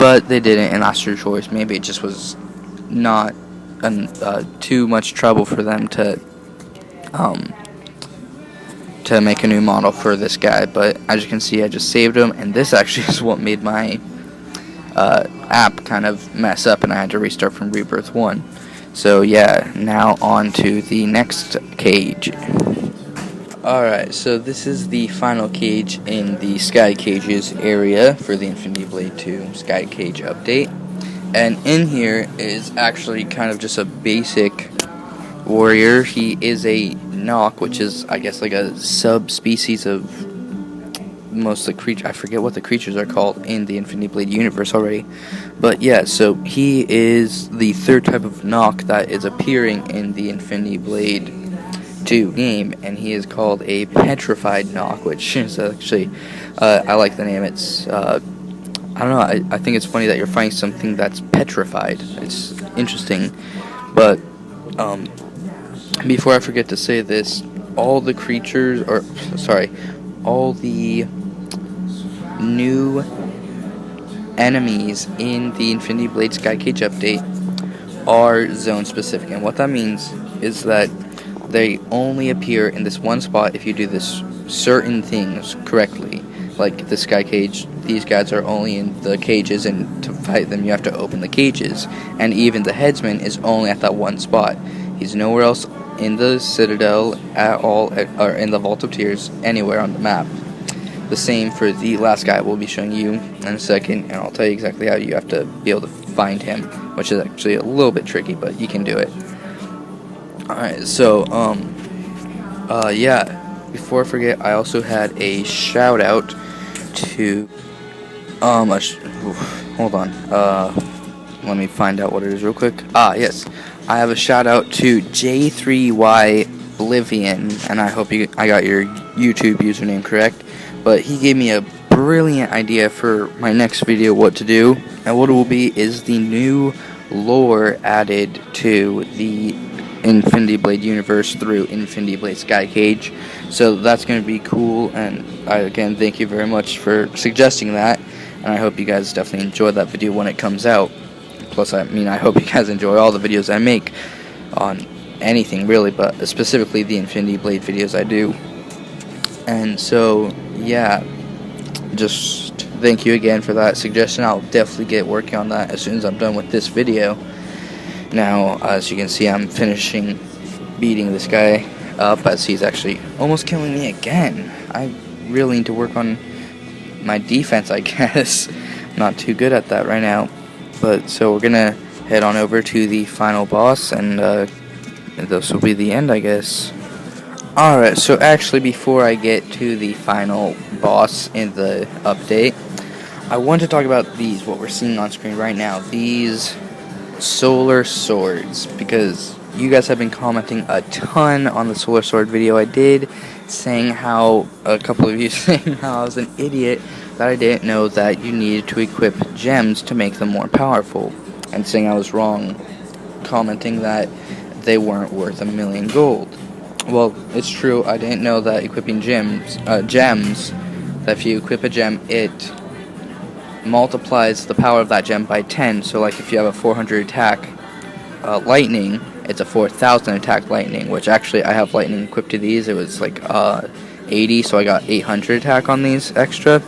but they didn't, and that's their choice. Maybe it just was not too much trouble for them to make a new model for this guy. But as you can see, I just saved him, and this actually is what made my app kind of mess up, and I had to restart from Rebirth 1. So yeah, now on to the next cage. Alright, so this is the final cage in the Skycages area for the Infinity Blade II Skycage update. And in here is actually kind of just a basic warrior. He is a knock, which is, I guess, like a subspecies of most of the creatures. I forget what the creatures are called in the Infinity Blade universe already. But yeah, so he is the third type of knock that is appearing in the Infinity Blade 2 game, and he is called a petrified knock, which is actually, I like the name. It's, I don't know, I think it's funny that you're finding something that's petrified. It's interesting. But, before I forget to say this, all the creatures, all the new enemies in the Infinity Blade Skycage update are zone specific, and what that means is that they only appear in this one spot if you do this certain things correctly. Like the Skycage, these guys are only in the cages, and to fight them you have to open the cages. And even the headsman is only at that one spot. He's nowhere else in the Citadel at all, or in the Vault of Tears, anywhere on the map. The same for the last guy we'll be showing you in a second, and I'll tell you exactly how you have to be able to find him, which is actually a little bit tricky, but you can do it. Alright, so, yeah, before I forget, I also had a shout out to, hold on, let me find out what it is real quick. Yes, I have a shout out to J3Y Oblivion, and I hope I got your YouTube username correct, but he gave me a brilliant idea for my next video what to do, and what it will be is the new lore added to the Infinity Blade universe through Infinity Blade Skycage. So that's going to be cool, and I again thank you very much for suggesting that, and I hope you guys definitely enjoy that video when it comes out. Plus, I hope you guys enjoy all the videos I make on anything really, but specifically the Infinity Blade videos I do. And so yeah, just thank you again for that suggestion. I'll definitely get working on that as soon as I'm done with this video. Now, as you can see, I'm finishing beating this guy up, as he's actually almost killing me again. I really need to work on my defense, I guess. I'm not too good at that right now. But, so we're gonna head on over to the final boss, and this will be the end, I guess. Alright, so actually before I get to the final boss in the update, I want to talk about these, what we're seeing on screen right now. These solar swords, because you guys have been commenting a ton on the solar sword video I did, saying how, a couple of you saying how I was an idiot, that I didn't know that you needed to equip gems to make them more powerful, and saying I was wrong, commenting that they weren't worth $1 million gold. Well, it's true, I didn't know that equipping gems, that if you equip a gem, it multiplies the power of that gem by 10. So like if you have a 400 attack lightning, it's a 4000 attack lightning, which actually I have lightning equipped to these. It was like 80, so I got 800 attack on these extra,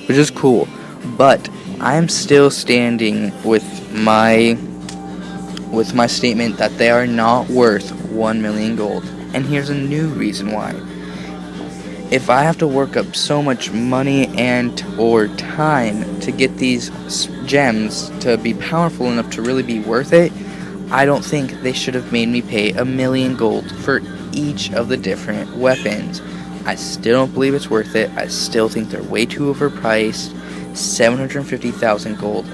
which is cool. But I'm still standing with my statement that they are not worth 1 million gold. And here's a new reason why. If I have to work up so much money and or time to get these gems to be powerful enough to really be worth it, I don't think they should have made me pay 1 million gold for each of the different weapons. I still don't believe it's worth it. I still think they're way too overpriced. 750,000 gold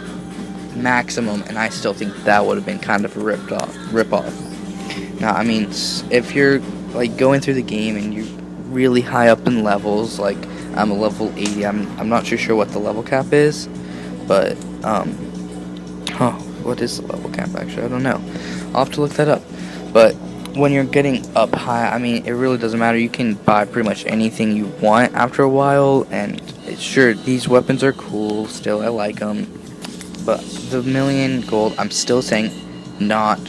maximum, and I still think that would have been kind of a rip-off. Now, I mean, if you're like going through the game and you're really high up in levels, like I'm a level 80, I'm not too sure what the level cap is, but what is the level cap actually? I don't know. I'll have to look that up. But when you're getting up high, I mean, it really doesn't matter. You can buy pretty much anything you want after a while, and sure, these weapons are cool still, I like them, but the million gold, I'm still saying not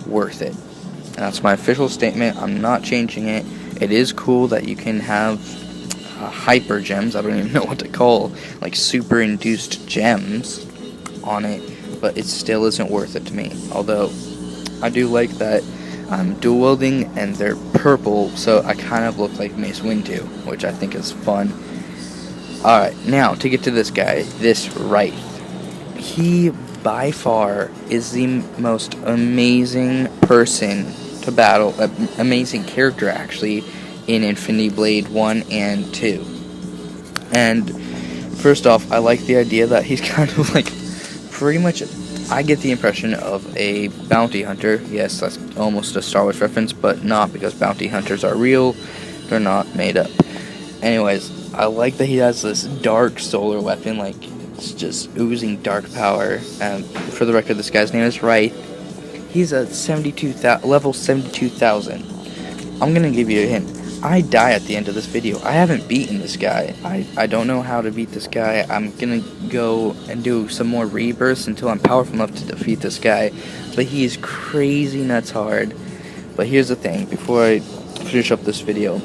worth it. And that's my official statement. I'm not changing it. It is cool that you can have hyper gems, I don't even know what to call, like super induced gems on it, but it still isn't worth it to me. Although I do like that I'm dual wielding and they're purple, so I kind of look like Mace Windu, which I think is fun. Alright, now to get to this guy, this Wraith. He by far is the most amazing person to battle, amazing character actually, in Infinity Blade 1 and 2. And first off, I like the idea that he's kind of like pretty much, I get the impression of a bounty hunter. Yes, that's almost a Star Wars reference, but not, because bounty hunters are real. They're not made up. Anyways, I like that he has this dark solar weapon, like it's just oozing dark power. For the record, this guy's name is Wraith. He's a level 72,000. I'm gonna give you a hint. I die at the end of this video. I haven't beaten this guy. I don't know how to beat this guy. I'm gonna go and do some more rebirths until I'm powerful enough to defeat this guy. But he is crazy nuts hard. But here's the thing, before I finish up this video,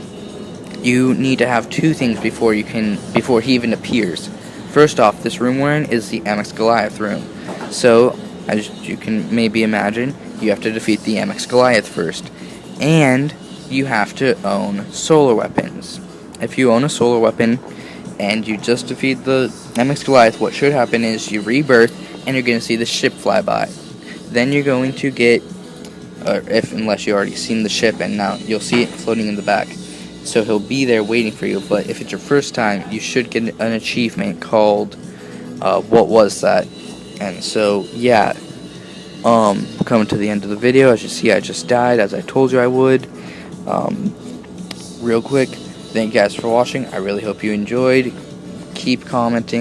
you need to have two things before he even appears. First off, this room we're in is the MX Goliath room. So, as you can maybe imagine, you have to defeat the MX Goliath first. And you have to own solar weapons. If you own a solar weapon and you just defeat the MX Goliath, what should happen is you rebirth and you're going to see the ship fly by. Then you're going to get, unless you already seen the ship, and now you'll see it floating in the back. So he'll be there waiting for you, but if it's your first time, you should get an achievement called, what was that? And so, yeah, coming to the end of the video. As you see, I just died, as I told you I would. Real quick, thank you guys for watching. I really hope you enjoyed. Keep commenting.